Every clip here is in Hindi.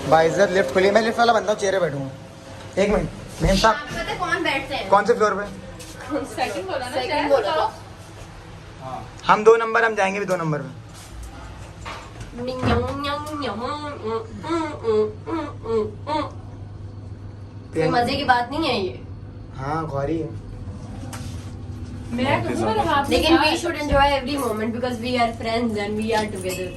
भाई इज्जत लिफ्ट खुली, मैं लिफ्ट वाला बंदा हूँ, चेहरे बैठूंगा। एक मिनट मेम साहब, कौन बैठते हैं? कौन से फ्लोर पे? सेकंड बोला था। हम 2 नंबर, हम जाएंगे भी 2 नंबर पे। कोई मजे की बात नहीं है ये। हाँ ख्वारी है, लेकिन we should enjoy every moment because we are friends and we are together.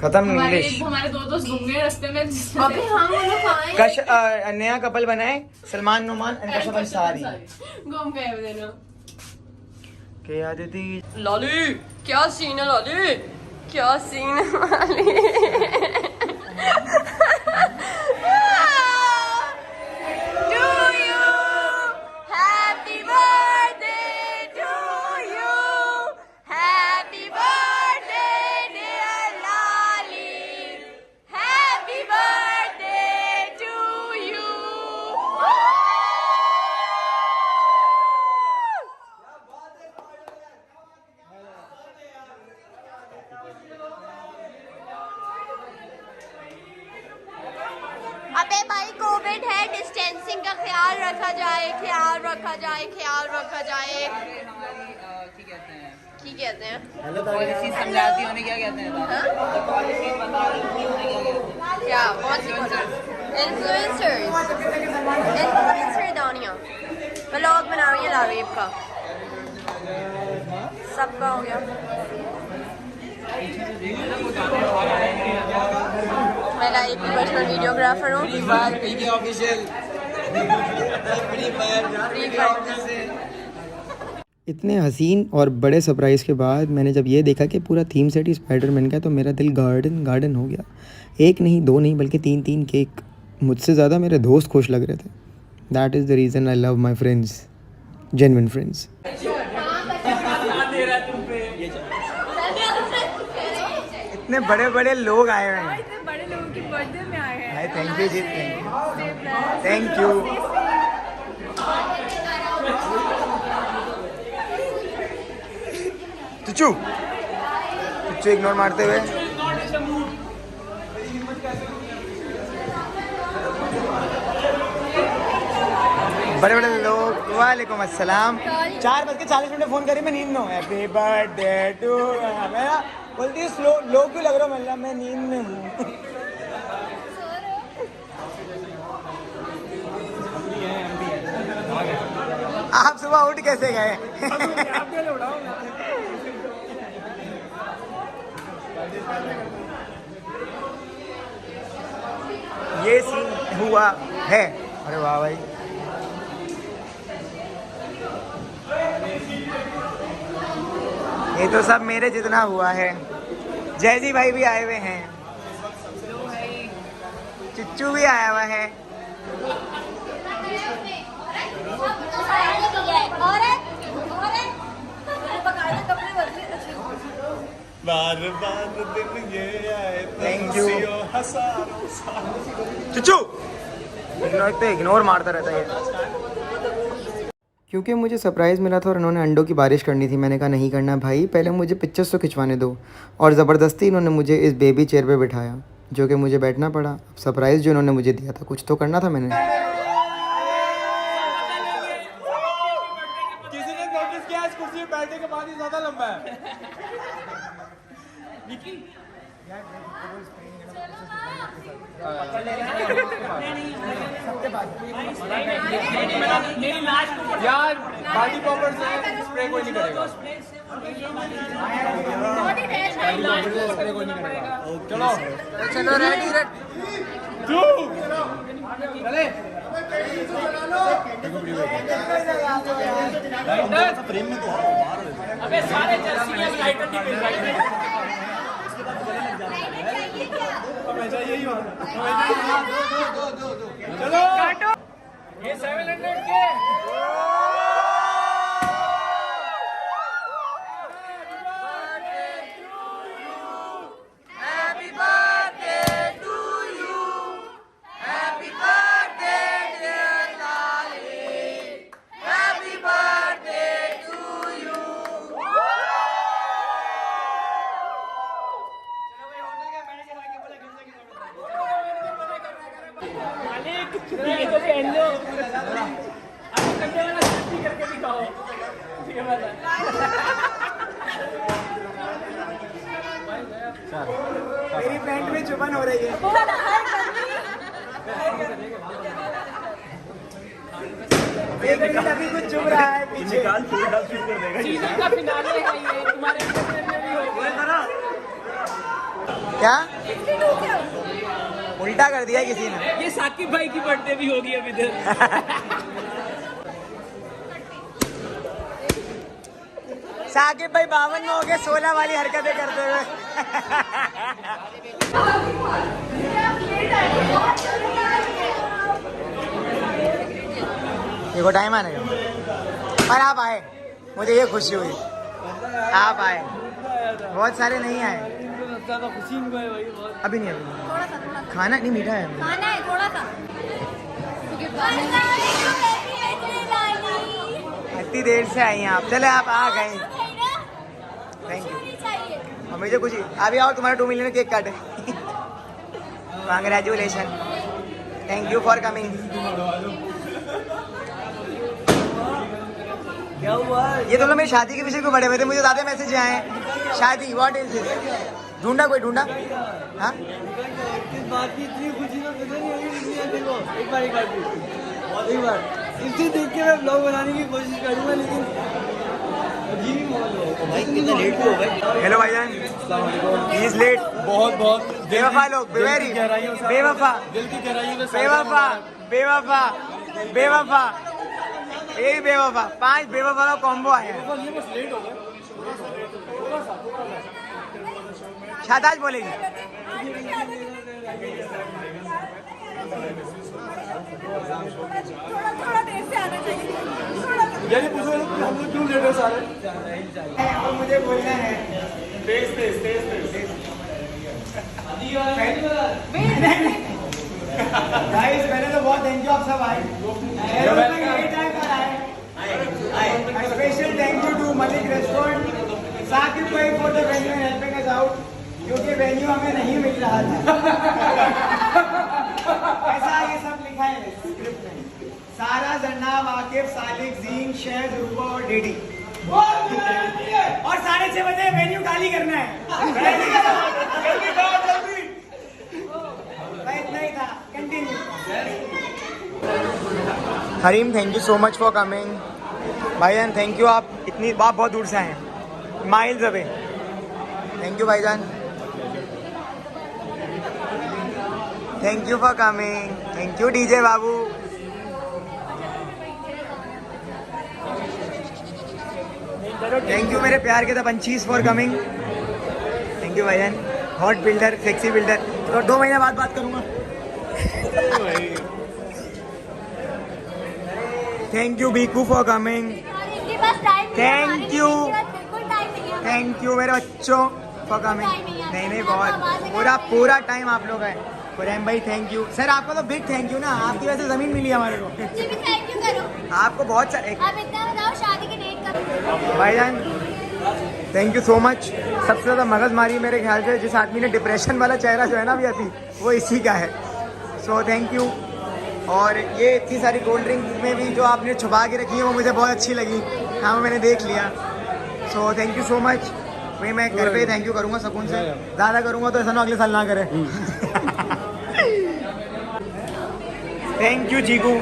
खत्म इंग्लिश। हमारे 2 दोस्त घूम गए रास्ते में। अबे हम लोग आए कश नया कपल बनाए, सलमान नुमान एंड कशफ अंसारी। घूम गए वो दोनों। के आदिति लाली क्या सीन है? लाली क्या सीन है? लाली अबे भाई कोविड है, डिस्टेंसिंग का ख्याल रखा जाए, ख्याल रखा जाए, ख्याल रखा जाए। की कहते हैं पॉलिसी समझाती होने क्या कहते हैं? क्या? कौन सी इन्फ्लुएंसर्स? इन्फ्लुएंसर दानिया व्लॉग बना रही है लावेब का, सबका हो गया। मैं लाइव की पर्सनल वीडियोग्राफर हूँ। इतने हसीन और बड़े सरप्राइज़ के बाद मैंने जब ये देखा कि पूरा थीम सेट ही स्पाइडरमैन का, तो मेरा दिल गार्डन हो गया। 1 नहीं 2 नहीं बल्कि 3 केक। मुझसे ज़्यादा मेरे दोस्त खुश लग रहे थे। That is the reason I love my friends, genuine friends. इतने बड़े बड़े लोग आए हुए हैं, इतने बड़े लोगों की बर्थडे में आए हैं। थैंक यू जी, थैंक यू। चुच्चू इग्नोर मारते हुए बड़े बड़े लोग। वालेकुम अस्सलाम। 4:40 में फ़ोन करी, मैं नींद में हूँ। हैप्पी बर्थडे टू, मेरा बोलती है स्लो लो क्यों लग रहा हूँ? मतलब मैं नींद में हूँ। आप सुबह उठ कैसे गए? ये सीन हुआ है। अरे वाह भाई, ये तो सब मेरे जितना हुआ है। जयजी भाई भी आए हुए हैं, चिच्चू भी आया हुआ है। बार दिन ये आए, थैंक यू चिच्चू। इग्नोर मारता रहता है। क्योंकि मुझे सरप्राइज़ मिला था और इन्होंने अंडों की बारिश करनी थी, मैंने कहा नहीं करना भाई, पहले मुझे पिक्चर्स तो खिंचवाने दो। और ज़बरदस्ती इन्होंने मुझे इस बेबी चेयर पे बिठाया, जो कि मुझे बैठना पड़ा। सरप्राइज़ जो इन्होंने मुझे दिया था, कुछ तो करना था मैंने। किसी ने नोटिस किया इस कुर्सी पे बैठने के बाद ही ज़्यादा लंबा है। यार पार्टी पॉपर्स स्प्रे कोई नहीं करेगा। स्प्रे कोई नहीं करेगा। चलो चलो रेडी चले। अबे सारे जर्सी लाइटर नहीं मिल रहे। हमेशा यही होता है। चलो काटो ये 700 के। ये तो पहन लो। अब कंधे वाला सेल्फी करके दिखाओ। ये वाला। मेरी पैंट में चुभन हो रही है। अभी कुछ चुभ रहा है पीछे। सीजन का फिनाले है ये तुम्हारे में भी होगा। क्या उल्टा कर दिया किसी ने। ये साकिब भाई की बर्थडे भी होगी अब इधर। साकिब भाई 52 में हो गए 16 वाली हरकतें करते हुए। देखो टाइम आने का और आप आए, मुझे ये खुशी हुई आप आए। बहुत सारे नहीं आए अभी नहीं। खाना नहीं मीठा है खाना है थोड़ा सा। इतनी देर से आई हैं आप। चले आप आ गए, थैंक यू। और मुझे कुछ अभी आओ, तुम्हारा 2 मिलियन केक काटे। Congratulation, thank you for coming. क्या हुआ? ये तो मेरी शादी के विषय को बड़े हुए थे, मुझे ज़्यादा मैसेज आए हैं। शादी व्हाट इज दिस? ढूंढा कोई ढूंढा? हाँ बात की इतनी खुशी तो पता नहीं होगी देखो। एक बार इसे देख के मैं ब्लॉग बनाने की कोशिश करूंगा, लेकिन हेलो भाईजान, ही इज लेट। बहुत बेवफा लोग, बेवेरी बेवफा दिल की गहराइयों में बेवफा बेवफा बेवफा एक बेवफा 5 बेवफा का कॉम्बो आया है। शादाज बोलेगी। थोड़ा देर से आना चाहिए। यानी पूछो हम लोग क्यों लेट है सारे? और मुझे बोलना है तेज गाइस, पहले तो बहुत थैंक यू आप सब आए। Special thank you to Malik restaurant, Saqib भाई for the venue and helping us out, क्योंकि वेन्यू हमें नहीं मिल रहा था। ऐसा ये सब लिखा है स्क्रिप्ट में। सारा, जन्नाब, आकिब, सालिक, जीन, शहद, रूबा और डेडी। और 6:30 बजे वेन्यू खाली करना है। इतना ही था, continue. Hareem, thank you so much for coming. भाईजान थैंक यू, आप बहुत दूर से आए हैं, माइल्स अवे। थैंक यू भाईजान, thank you for coming. Thank you DJ Babu. Thank you मेरे प्यार के द पंचीज फॉर कमिंग। थैंक यू भाईजान। Hot builder, sexy builder. तो 2 महीने बाद बात करूंगा। Thank you Biku for coming. Thank you मेरे बच्चों फॉर कमिंग। नहीं बहुत पूरा टाइम आप लोग हैं। खुरैम भाई थैंक यू। सर आपका तो बिग थैंक यू ना, आपकी वजह से जमीन मिली हमारे को। थैंक यू करो। आपको बहुत सारे आप इतना बताओ, शादी की डेट कब? भाईजान थैंक यू सो मच। सबसे ज़्यादा मगज मारी मेरे ख्याल से जिस आदमी ने डिप्रेशन वाला चेहरा जो है ना अभी अभी, वो इसी का है। So thank you. और ये इतनी सारी कोल्ड ड्रिंक में भी जो आपने छुपा के रखी है वो मुझे बहुत अच्छी लगी। हाँ वो मैंने देख लिया। So thank you so much. भाई मैं घर पे थैंक यू करूँगा सुकून से, ज़्यादा करूँगा तो ऐसा ना अगले साल ना करे। थैंक यू चीकू,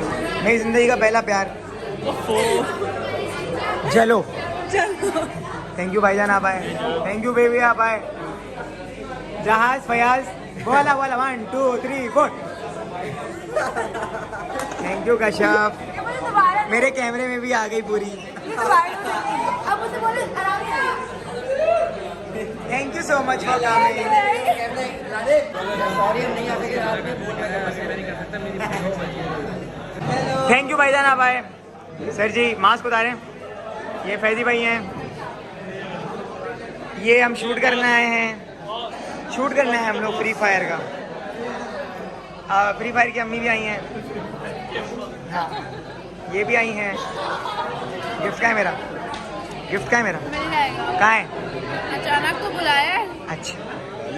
मेरी ज़िंदगी का पहला प्यार। चलो थैंक यू भाईजान, आप आए। थैंक यू बेबी, आप आए। जहाज फयाज बोला 1 2 3 4। थैंक यू कश्यप, मेरे कैमरे में भी आ गई पूरी। अब मुझे बोलो आराम से। Thank you so much for coming. Thank you भाईजान, आप आए। सर जी मास्क उतारें। ये फैजी भाई हैं, ये हम शूट करने आए हैं। शूट करना है हम लोग फ्री फायर का। फ्री फायर की अम्मी भी आई हैं। हाँ ये भी आई हैं। गिफ्ट का है मेरा, गिफ्ट का है मेरा। मिल जाएगा। कहाँ है? अचानक तो बुलाया है। अच्छा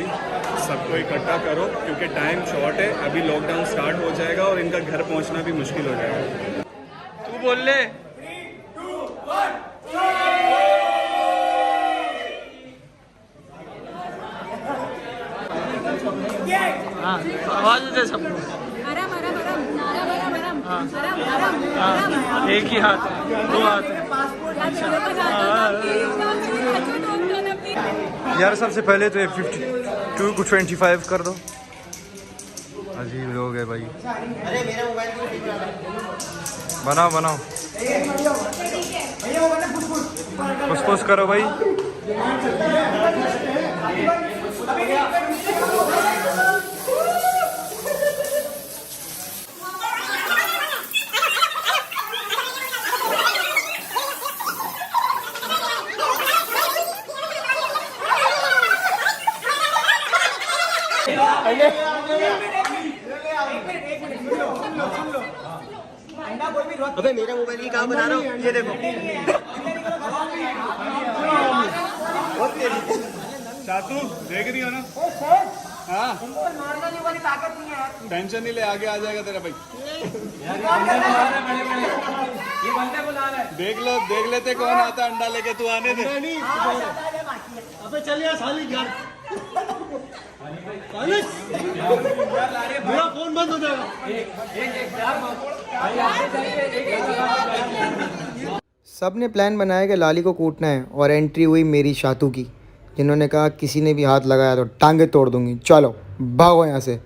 जल्दी सबको इकट्ठा करो क्योंकि टाइम शॉर्ट है, अभी लॉकडाउन स्टार्ट हो जाएगा और इनका घर पहुंचना भी मुश्किल हो जाएगा। तू बोल ले। आवाज दे सबको। आराम आराम आराम आराम आराम आराम आराम आराम आराम। एक ही हाथ, दो हाथ। यार सबसे पहले तो 52 को 25 कर दो। अजीब लोग है भाई। बनाओ बनाओ, पुश पुश करो भाई। अबे मेरा मोबाइल ही कहाँ बना रहा हूँ, ये देखो। चातू देख रही हो ना? हाँ, टेंशन नहीं ले, आगे आ जाएगा तेरा भाई। देख लेते कौन आता अंडा लेके, तू आने दे। अबे चल यार साली घर। मेरा फोन बंद हो जाएगा। सब ने प्लान बनाया कि लाली को कूटना है और एंट्री हुई मेरी शातू की, जिन्होंने कहा किसी ने भी हाथ लगाया तो टांगे तोड़ दूंगी, चलो भागो यहाँ से।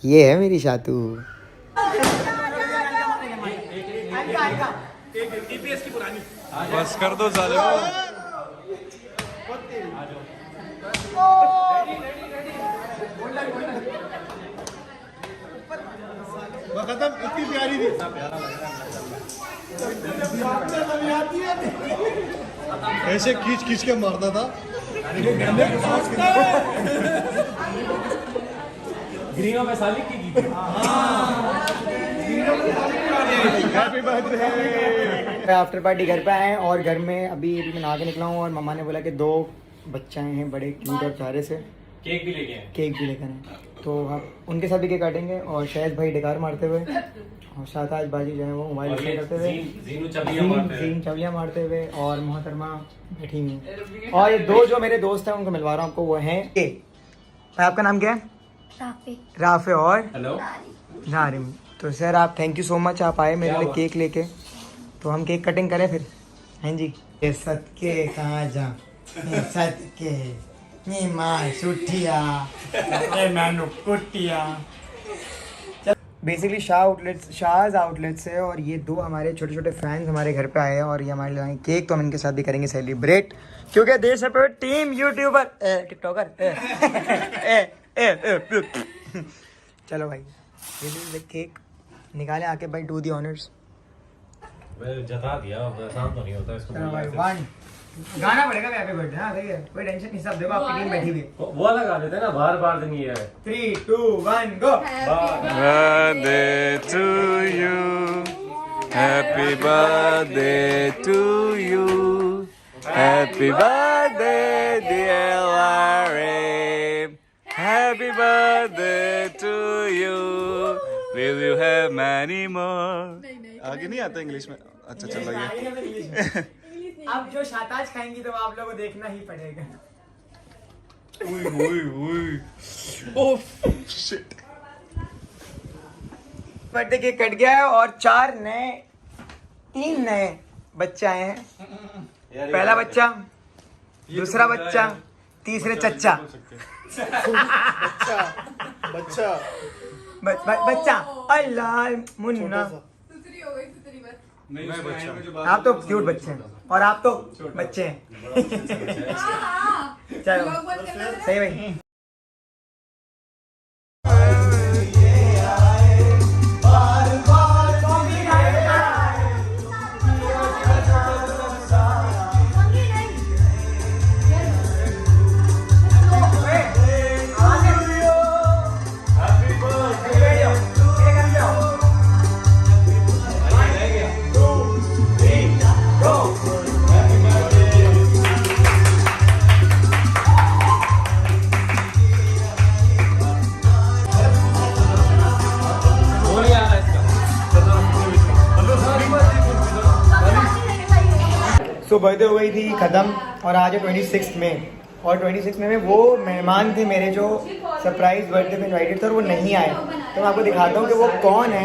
ये है मेरी शातू। बस कर दो साले। खत्म, इतनी प्यारी थी। ऐसे खींच खींच के मारता था। ग्रीनों में साली की हैप्पी बर्थडे। आफ्टर पार्टी घर पे आए और घर में अभी मैं नहा के निकला हूँ और मम्मा ने बोला कि 2 बच्चे आए हैं बड़े क्यूट और प्यारे से, केक भी लेके आए। केक भी लेकर आए, तो हम उनके साथ भी केक काटेंगे। और शायद भाई डेकार मारते हुए और शाहताज बाजी जो है वो मोबाइल यूज करते हुए, जीन चवलियाँ मारते हुए, और मोहतरमा बैठी हुई। और ये 2 जो मेरे दोस्त हैं उनको मिलवा रहा हूँ आपको, वो हैं के। आपका नाम क्या है? राफे। और हेलो नारिम। तो सर आप थैंक यू सो मच, आप आए मेरे लिए केक लेके, तो हम केक कटिंग करें फिर। हाँ जी। ये सदके कहाँ जा, ये सदके ये माँ सुठिया ये मैनू कुटिया। बेसिकली शाहज आउटलेट से, और ये 2 हमारे छोटे छोटे फैंस हमारे घर पे आए हैं और ये हमारे लिए केक, तो हम इनके साथ भी करेंगे सेलिब्रेट, क्योंकि देश पे टीम यूट्यूबर टिकटॉकर। चलो भाई, ये केक निकाले आके भाई, डू दी ऑनर्स। जता दिया, आसान तो नहीं होता इसको। चलो भाई, 1 गाना पड़ेगा हैप्पी बर्थडे। हाँ ठीक है, कोई टेंशन नहीं, सब देखो आपकी टीम बैठी हुई है। वो लगा देते हैं ना, बार बार दिन ये है। 3 2 1 गो। Birthday to you, happy birthday to you, happy birthday dear Larry, happy birthday to you, will you have many more। आगे नहीं आता इंग्लिश में। अच्छा चल लगे। अब जो शाताज खाएंगी तो आप लोगों को देखना ही पड़ेगा। बर्थडे केक कट गया है और 3 नए बच्चे आए हैं। पहला बच्चा, दूसरा बच्चा, तीसरे चच्चा। बच्चा अल्लाह मुन्ना। आप तो क्यूट बच्चे हैं और आप तो बच्चे हैं। चलो सही भाई। सो बर्थडे हो गई थी ख़त्म और आज है 26 में और 26 में वो मेहमान थे मेरे जो सरप्राइज बर्थडे पे इनवाइटेड थे और वो नहीं आए। तो मैं आपको दिखाता हूँ कि वो कौन है।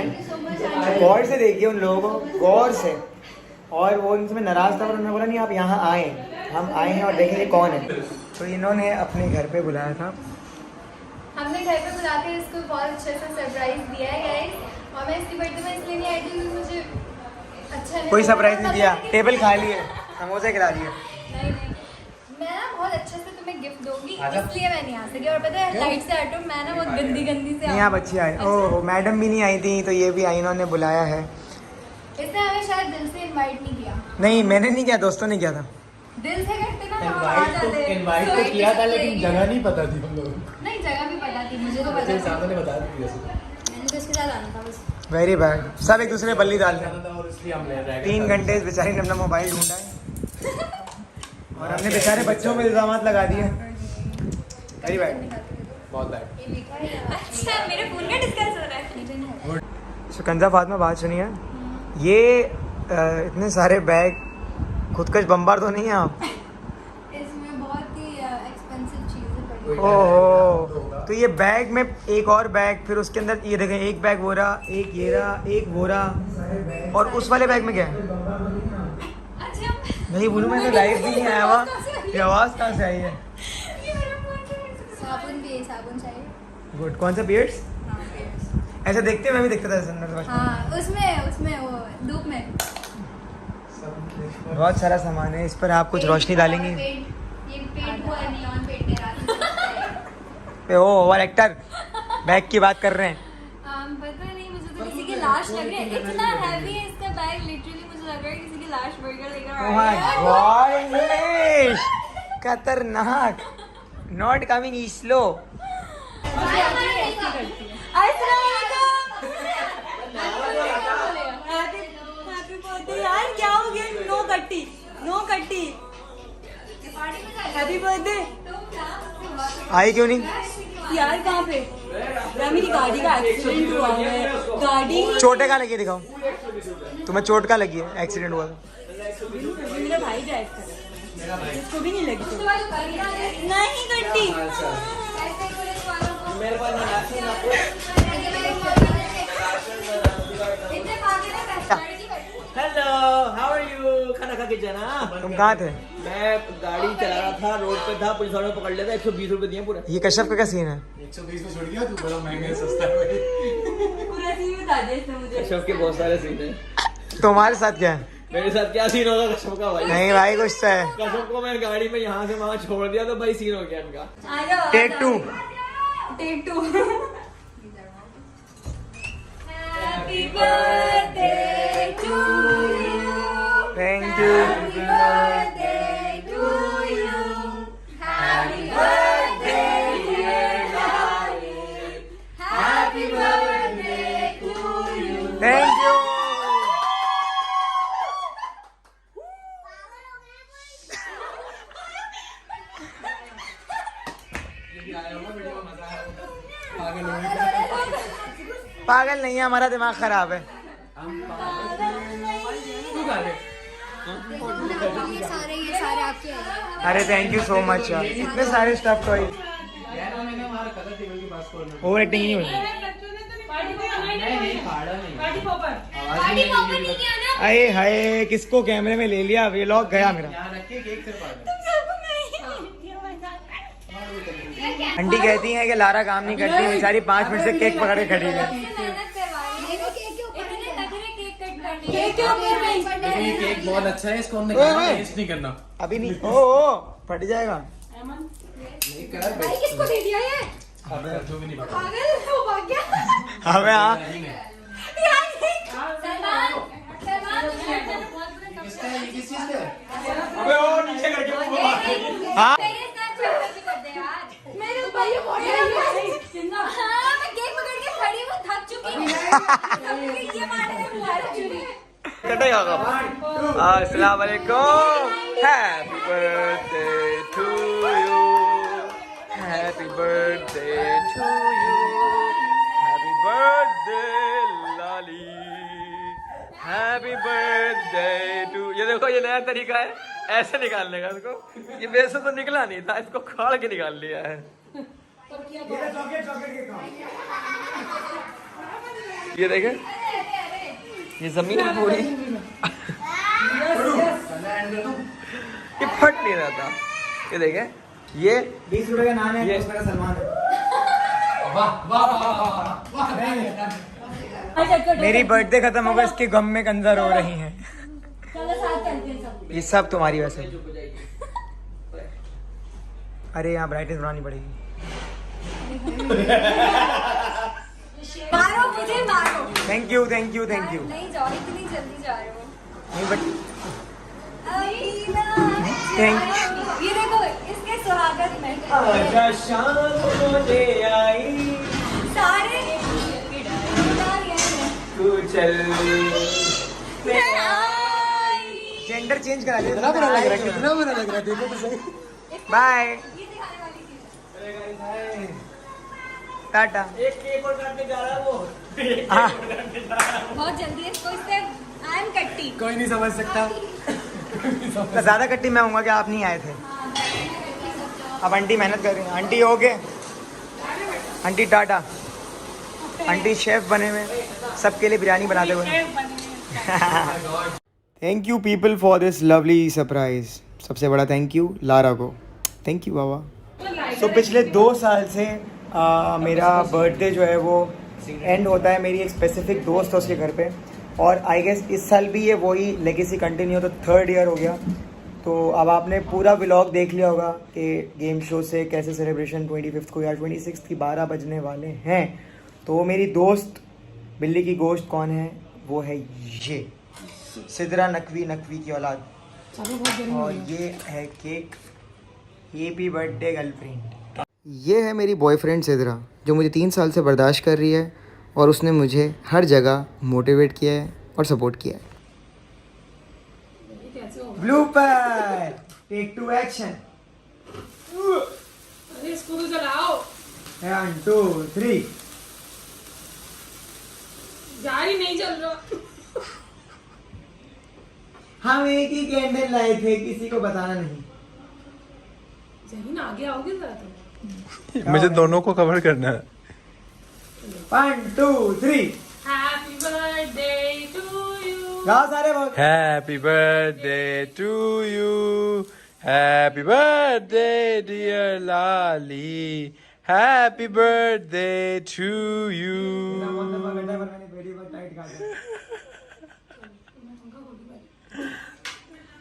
तो गौर से देखिए उन लोगों को, गौर से। और वो उनसे मैं नाराज़ था और उन्होंने बोला नहीं आप यहाँ आए, हम आए हैं और देखेंगे कौन है। तो इन्होंने अपने घर पे बुलाया था। हमने घर पे बुला के इसको बहुत अच्छे से सरप्राइज दिया है गाइस। और मैं इसकी बर्थडे में इसलिए नहीं आई थी क्योंकि मुझे अच्छा नहीं कोई लगा। सरप्राइज नहीं दिया, टेबल खा लिए, समोसे खिला दिए। नहीं नहीं, मैं ना बहुत अच्छे से तुम्हें गिफ्ट दूंगी इसलिए मैं नहीं आ सकी। और पता है लाइट से हटो, मैं ना बहुत गंदी गंदी से नहीं आप अच्छी आए। ओह मैडम भी नहीं आई थी तो ये भी आई, इन्होंने बुलाया है। इसने हमें शायद दिल से इनवाइट नहीं किया। नहीं मैंने नहीं किया, दोस्तों ने किया था। दिल से करते ना हम आ जाते। इनवाइट तो किया था लेकिन जगह नहीं पता थी हम लोगों को। नहीं जगह भी पता थी, मुझे तो पता था। ने बता दी थी मैंने तो इसके साथ आना था बस। वेरी बैड, सब एक दूसरे बल्ली डालते हैं। और इसलिए हम ले रहे 3 घंटे इस बेचारी ने अपना मोबाइल ढूंढा है और हमने बेचारे बच्चों पे इल्जाम लगा दिए। Very bad. बहुत बैड। अच्छा मेरे फोन का डिस्कस हो रहा है। शिकंजा फातिमा बात सुनिए, ये इतने सारे बैग खुदकश बम्बार तो नहीं है आप? इसमें बहुत ही एक्सपेंसिव चीजें पड़ी हैं। ओहो, तो ये बैग में एक और बैग, फिर उसके अंदर ये देखें एक बैग वो रहा, एक ये रहा, एक वो रहा, और उस वाले बैग में क्या है? अच्छा नहीं बोलूँ, मैं तो लाइव भी नहीं आया हुआ, ये आवाज़ कहाँ से आई है? साबुन भी है, साबुन चाहिए। गुड। कौन सा बियर्ड्स? हाँ, beards। ऐसा देखते मैं भी देखता था अंदर से। हाँ उसमें वो धूप में बहुत सारा सामान है, इस पर आप कुछ रोशनी डालेंगी? ये पेंट हुआ है, नियॉन पेंट मेरा। ओ ओवर एक्टर बैग की बात कर रहे हैं। पता नहीं, मुझे तो किसी की लाश लग रही है। इतना हैवी है इसका बैग, लिटरली मुझे लग रहा है किसी की लाश बर्गर लेकर Oh my God, इंग्लिश खतरनाक। Not coming slow. यार क्या हो गया? नो कट्टी, नो कट्टी। Happy birthday. आई क्यों नहीं? यार कहाँ पे? यार मेरी गाड़ी का एक्सीडेंट हुआ है। गाड़ी चोटें कहाँ लगी है दिखाओ, तुम्हें चोट कहाँ लगी है? एक्सीडेंट हुआ था। मेरा भाई ड्राइव कर रहा है, उसको भी नहीं लगी चोट। नहीं कट्टी। मेरे पास हेलो, हाउ आर यू? खाना खा के जाना। तुम कहाँ थे? मैं गाड़ी चला रहा था, रोड पे था, पुलिस वालों ने पकड़ लिया था। 120 रुपए दिए पूरा। ये कश्यप का क्या सीन है? 120 में छोड़ गया तू, बड़ा महंगा है, सस्ता है। पूरा सीन बता दे इसने मुझे। कश्यप के बहुत सारे सीन है। तुम्हारे साथ क्या है? मेरे साथ क्या सीन होगा कश्यप का भाई? नहीं भाई कुछ तो है। कश्यप को मैं गाड़ी में यहाँ से वहाँ छोड़ दिया तो भाई सीन हो गया इनका। आ जाओ। Take 2। Take 2। Happy birthday to you. Thank you. Happy birthday to you. Happy birthday dear darling. Happy birthday to you. Thank you. पागल नहीं है, हमारा दिमाग खराब है। ये सारे आपके हैं। अरे थैंक यू सो मच यार, इतने सारे स्टफ टॉयज। ओवर एक्टिंग नहीं होती। पार्टी पॉपर नहीं किया ना? अरे हाय, किसको कैमरे में ले लिया? ये लॉक गया मेरा। आंटी कहती हैं कि लारा काम नहीं करती, बेचारी 5 मिनट से केक पकड़ के खड़ी है। केक बहुत अच्छा है, इसको हमने टेस्ट नहीं करना। अभी नहीं, ओ फट जाएगा। किसको दे दिया ये? जो भी नहीं पता। पागल हो भाग गया। हमें हाँ नीचे करके हाँ मेरे ऊपर ये बहुत हाँ मैं केक पकड़ के खड़ी हूँ, थक चुकी हूँ। ये मारने कटेगा कब? अस्सलाम वालेकुम। Happy birthday to you, happy birthday to you, happy birthday Lali, happy birthday to. ये देखो ये नया तरीका है, ऐसे निकालने का इसको, ये वैसे तो निकला नहीं था, इसको खाड़ के निकाल लिया है। ये देखे, ये जमीन पूरी ये फट नहीं रहा था। ये देखे, ये 20 रुपए का नान है, 10 रुपए का सलमान है। मेरी बर्थडे खत्म होगा, इसके गम में कंजर हो रही हैं। ये सब तुम्हारी वजह से। अरे यहाँ ब्राइटनेस बढ़ानी पड़ेगी। मारो मुझे, मारो। Thank you thank you thank you. नहीं जाओ, इतनी जल्दी जा रहे हो। नहीं बट थैंक ये देखो, इसके स्वागत में सारे जेंडर चेंज करा दे। कितना बुरा लग रहा है, कितना बुरा लग रहा है, देखो तो सही। बाय टाटा। एक केक और काटने जा रहा है वो। बहुत जल्दी है इसको, इससे आई एम कट्टी। कोई नहीं समझ सकता। ज्यादा कट्टी मैं होऊंगा कि आप नहीं आए थे। अब आंटी मेहनत कर रही हैं। आंटी हो गए, आंटी टाटा। आंटी शेफ बने हुए, सबके लिए बिरयानी बनाते हुए। Thank you people for this lovely surprise. सबसे बड़ा थैंक यू लारा को। थैंक यू बाबा। तो पिछले 2 साल से मेरा बर्थडे जो है वो एंड होता है मेरी एक स्पेसिफिक दोस्त है उसके घर पे, और आई गेस इस साल भी ये वही लेगेसी कंटिन्यू, तो 3rd ईयर हो गया। तो अब आपने पूरा व्लॉग देख लिया होगा कि गेम शो से कैसे सेलिब्रेशन 25th को या 26th की 12 बजने वाले हैं। तो वो मेरी दोस्त बिल्ली की गोश्त कौन है, वो है ये सिदरा नकवी, नकवी की औलाद। और ये है केक, हैप्पी बर्थडे गर्लफ्रेंड। ये है मेरी बॉयफ्रेंड सिदरा, जो मुझे 3 साल से बर्दाश्त कर रही है, और उसने मुझे हर जगह मोटिवेट किया है और सपोर्ट किया है। Blooper take 2 action. इसको तो जलाओ। 1 2 3। जारी नहीं चल रहा। हम एक ही कैंडल लाए थे, किसी को बताना नहीं। जहीन आगे आओगे जरा तुम। मुझे दोनों को कवर करना है। 1 2 3। Happy birthday to you. गाओ सारे बहुत। Happy birthday to you. Happy birthday dear Lali. Happy birthday to you.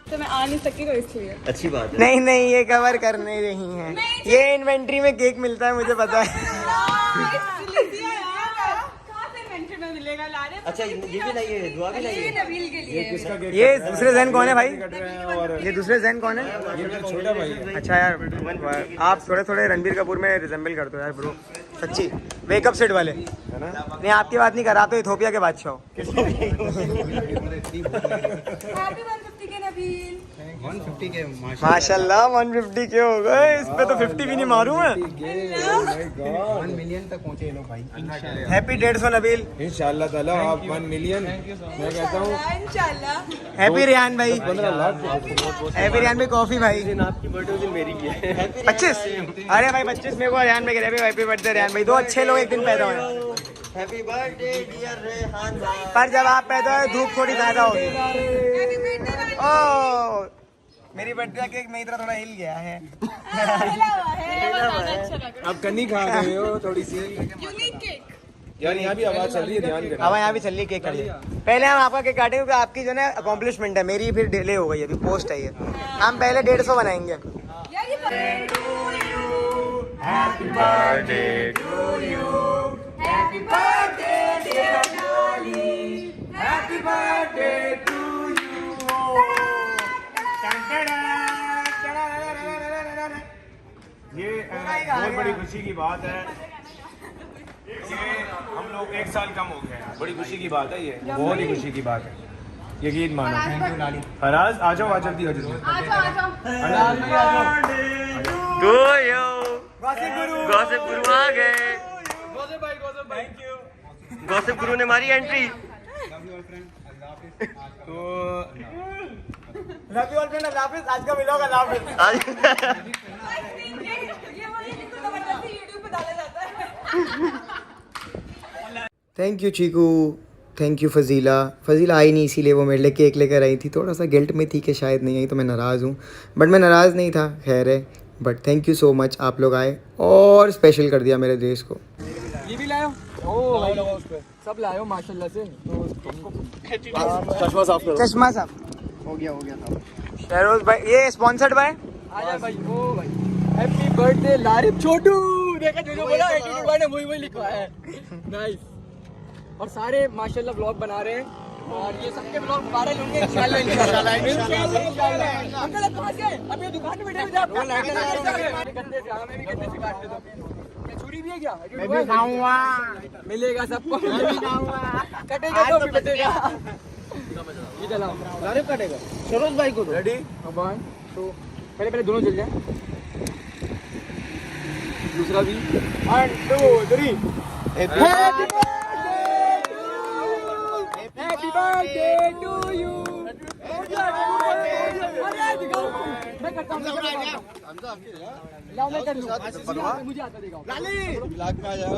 तो मैं आ नहीं सकी तो इसलिए। अच्छी बात है। नहीं नहीं, ये कवर कर नहीं रही हैं। ये इन्वेंट्री में केक मिलता है, मुझे पता है। अच्छा ये भी लाइए, दुआ भी लाइए। नबील के लिए। ये दूसरे जैन कौन है भाई? ये दूसरे जैन कौन है? ये मेरा छोटा भाई है। अच्छा यार, आप थोड़े थोड़े रणबीर कपूर में रिजेंबल करते हो यार ब्रो, सच्ची। वेकअप सेट वाले है ना? नहीं आपकी बात नहीं कर रहा, तो इथोपिया के बादशाह हो। हैप्पी 150 के नबील। 150 के माशाल्लाह 150 के हो गए। इस पे तो 50 भी नहीं मारूं मैं। 1 मिलियन तक पहुंचे लोग भाई। हैप्पी 150 नबील। इंशाल्लाह ताला आप 1 मिलियन, मैं कहता हूँ इंशाल्लाह। हैप्पी रेहान भाई। 15 लाख। हैप्पी रेहान भाई कॉफी भाई। आपकी बर्थडे उस दिन मेरी की है। 25। अरे भाई 25 मेरे को रेहान भाई कह रहे हैं। हैप्पी बर्थडे रेहान भाई। 2 अच्छे लोग एक दिन पैदा हुए। हैप्पी बर्थडे डियर रेहान भाई। पर जब आप पैदा हुए धूप थोड़ी ज्यादा होगी। ओह मेरी बर्थडे केक मेरी तरह थोड़ा हिल गया है। आप कन्नी खा रहे हो थोड़ी सी यार, यहाँ भी आवाज चल रही है, ध्यान करना। अब यहाँ भी चल रही है केक काटिए। पहले हम आपका केक काटेंगे, क्योंकि आपकी जो है अकॉम्प्लिशमेंट है, मेरी फिर डिले हो गई, अभी पोस्ट है ये। हम पहले 150 बनाएंगे। Happy birthday to you. Happy birthday dear Lali. Happy birthday to you. ये बहुत बड़ी खुशी की बात है। ये हम लोग 1 साल कम हो गए हैं, बड़ी खुशी की बात है ये, बहुत ही खुशी की बात है। यकीन मानो। फराज आ जाओ, आ जल्दी आ जाओ। गॉसिप गुरु आ गए। गॉसिप गुरु ने मारी एंट्री। तो love you all friend, Allah हाफिज़। आज का व्लॉग अल्लाह हाफिज़। Thank you Cheeku, thank you Fazila. Fazila आई नहीं इसीलिए वो मेरे लिए केक लेकर आई थी। थोड़ा सा गिल्ट में थी कि शायद नहीं आई तो मैं नाराज़ हूँ, बट मैं नाराज़ नहीं था, खैर है। But thank you so much, आप लोग आए और स्पेशल कर दिया मेरे देश को। ये भी लायो, ओ भाई सब लायो माशाल्लाह से। चश्मा साफ करो, चश्मा साफ हो गया था। शहरोज भाई, ये स्पॉन्सर्ड बाय आजा भाई। ओ भाई हैप्पी बर्थडे लारिफ छोटू। देखा जो बोला एटीट्यूड भाई ने वही लिखा है। नाइस। और सारे माशाल्लाह व्लॉग बना रहे हैं और ये सबके व्लॉग वायरल होंगे इंशाल्लाह। अंकल आप कहां से आए? अब ये दुकान पे बैठे हुए आप लाइट लगा रहे हैं। गंदे से हमें भी गंदे से काट दे दो। ये छुरी भी है क्या? मैं भी खाऊंगा। मिलेगा सबको, मैं भी खाऊंगा। कटेगा तो भी बचेगा। ये चलाओ, लारिफ कटेगा सरोज भाई को। रेडी 1 2 पहले दोनों चल जाए, दूसरा भी 1 2 3। Happy birthday to you. मैं करता हूँ, मैं कर लूँ, मुझे आता दिखाओ। ब्लॉग में आ जाओ।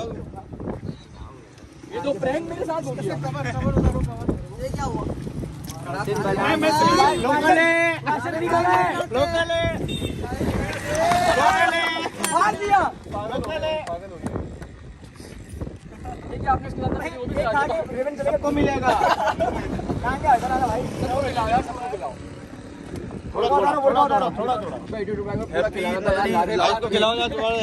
ये तो प्रैंक मेरे साथ हो गया। ये क्या हुआ? मार दिया। आपने सबको मिलेगा। भाई थोड़ा खिलाओ यार, तुम्हारा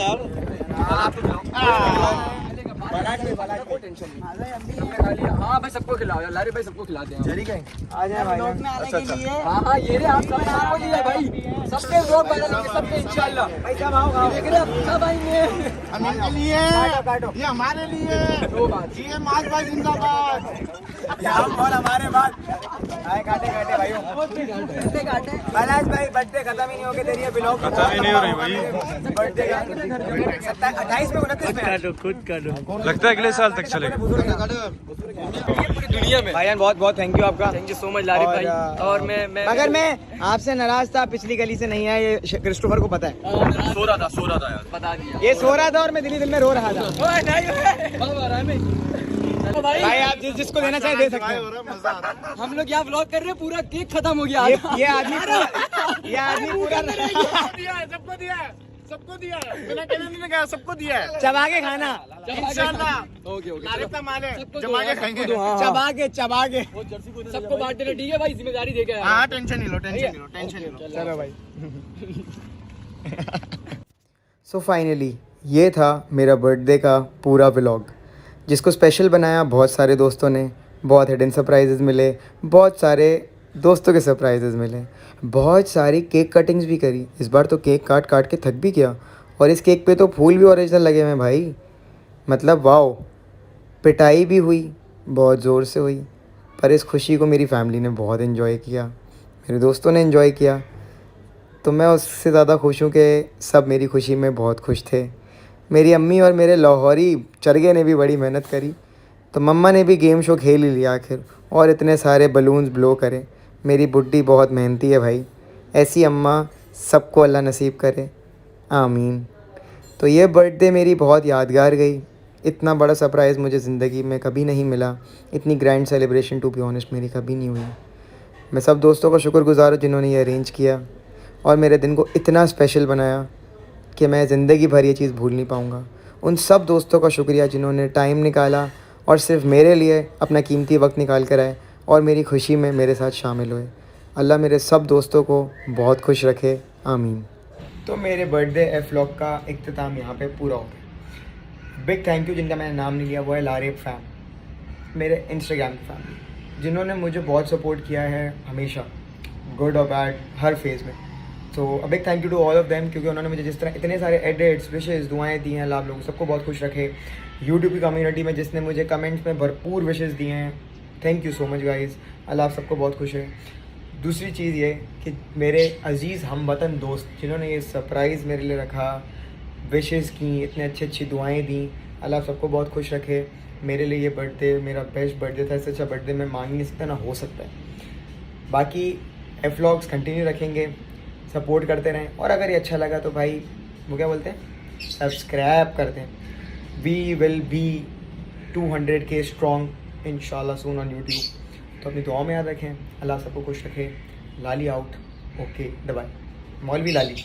हाँ भाई सबको खिलाओ यार, लारे भाई सबको खिलाते हैं। आ जाए भाई। अच्छा। हाँ ये रे, आप सबको दिया भाई, सबके व्लॉग बना लेंगे सबके इंशाल्लाह। भाई सब आओ, देख रहे हैं सब आएंगे। हम इनके लिए, ये हमारे लिए। दो बात, ये माज भाई जिंदाबाद। और हमारे बाद आए काटे भाइयों, काटे। बालाज भाई बर्थडे खत्म ही नहीं हो गया तेरी, व्लॉग खत्म ही नहीं हो रही भाई। बर्थडे 28 में 29 में खुद काटो, लगता है अगले साल तक चलेगा पूरी दुनिया में। भाईजान बहुत थैंक यू आपका। थैंक यू सो मच लारिफ भाई। और मैं मगर मैं आपसे नाराज था, पिछली गली से नहीं आया, ये क्रिस्टोफर को पता है। सो रहा था यार, बता दिया। ये सो रहा था और मैं दिल में रो रहा था। भाई आप जिसको देना चाहे दे सकते हैं। हम लोग यहाँ व्लॉग कर रहे हैं, पूरा केक खत्म हो गया। ये आदमी पूरा सबको दिया बिना कहने नहीं गया, सबको दिया है। चबा के खाना इंशाल्लाह। ओके लारिफ का माल है, जमा के खाएंगे। चबा के सबको बांट देना, ठीक है भाई, जिम्मेदारी दे के। हाँ टेंशन नहीं लो। चलो भाई। सो फाइनली ये था मेरा बर्थडे का पूरा व्लॉग, जिसको स्पेशल बनाया बहुत सारे दोस्तों ने। बहुत हिडन सरप्राइजेस मिले, बहुत सारे दोस्तों के सरप्राइजेस मिले, बहुत सारी केक कटिंग्स भी करी। इस बार तो केक काट के थक भी गया, और इस केक पे तो फूल भी ओरिजिनल लगे हुए भाई। मतलब वाओ, पिटाई भी हुई, बहुत ज़ोर से हुई, पर इस खुशी को मेरी फैमिली ने बहुत एंजॉय किया, मेरे दोस्तों ने एंजॉय किया। तो मैं उससे ज़्यादा खुश हूँ कि सब मेरी खुशी में बहुत खुश थे। मेरी अम्मी और मेरे लाहौरी चरगे ने भी बड़ी मेहनत करी, तो मम्मा ने भी गेम शो खेल ही लिया आखिर, और इतने सारे बलून्स ब्लो करे। मेरी बुड्ढी बहुत मेहनती है भाई, ऐसी अम्मा सबको अल्लाह नसीब करे, आमीन। तो ये बर्थडे मेरी बहुत यादगार गई। इतना बड़ा सरप्राइज़ मुझे ज़िंदगी में कभी नहीं मिला, इतनी grand celebration to be honest मेरी कभी नहीं हुई। मैं सब दोस्तों का शुक्रगुज़ार हूँ जिन्होंने ये अरेंज किया और मेरे दिन को इतना स्पेशल बनाया कि मैं ज़िंदगी भर ये चीज़ भूल नहीं पाऊँगा। उन सब दोस्तों का शुक्रिया जिन्होंने टाइम निकाला और सिर्फ मेरे लिए अपना कीमती वक्त निकाल कर आए और मेरी खुशी में मेरे साथ शामिल हुए। अल्लाह मेरे सब दोस्तों को बहुत खुश रखे, आमीन। तो मेरे बर्थडे व्लॉग का इख्तिताम यहाँ पे पूरा हो गया। बिग थैंक यू जिनका मैंने नाम नहीं लिया, वो है लारिफ फैम, मेरे इंस्टाग्राम की फैमिली, जिन्होंने मुझे बहुत सपोर्ट किया है हमेशा, गुड और बैड, हर फेज़ में। तो a big thank you to all of them, क्योंकि उन्होंने मुझे जिस तरह इतने सारे एडिट्स, विशेज़, दुआएं दी हैं, अल्लाह आप लोगों सबको बहुत खुश रखे। यूट्यूब की कम्युनिटी में जिसने मुझे कमेंट्स में भरपूर विशेज़ दिए हैं, thank you so much guys, Allah आप सबको बहुत खुश है। दूसरी चीज़ ये कि मेरे अज़ीज़ हमवतन दोस्त जिन्होंने ये सरप्राइज़ मेरे लिए रखा, विशेज़ की, इतने अच्छी दुआएं दी, अल्लाह आप सबको बहुत खुश रखे। मेरे लिए ये बर्थडे मेरा बेस्ट बर्थडे था, इससे अच्छा बर्थडे मैं मांग नहीं सकता, ना हो सकता है। बाकी व्लॉग्स कंटिन्यू रखेंगे, सपोर्ट करते रहें। और अगर ये अच्छा लगा तो भाई वो क्या बोलते हैं, सब्सक्राइब कर दें। We will be 200K strong इंशाल्लाह सून ऑन यूट्यूब। तो अपनी दुआ में याद रखें। अल्लाह सबको खुश रखे। लाली आउट। Okay, bye. मौलवी लाली।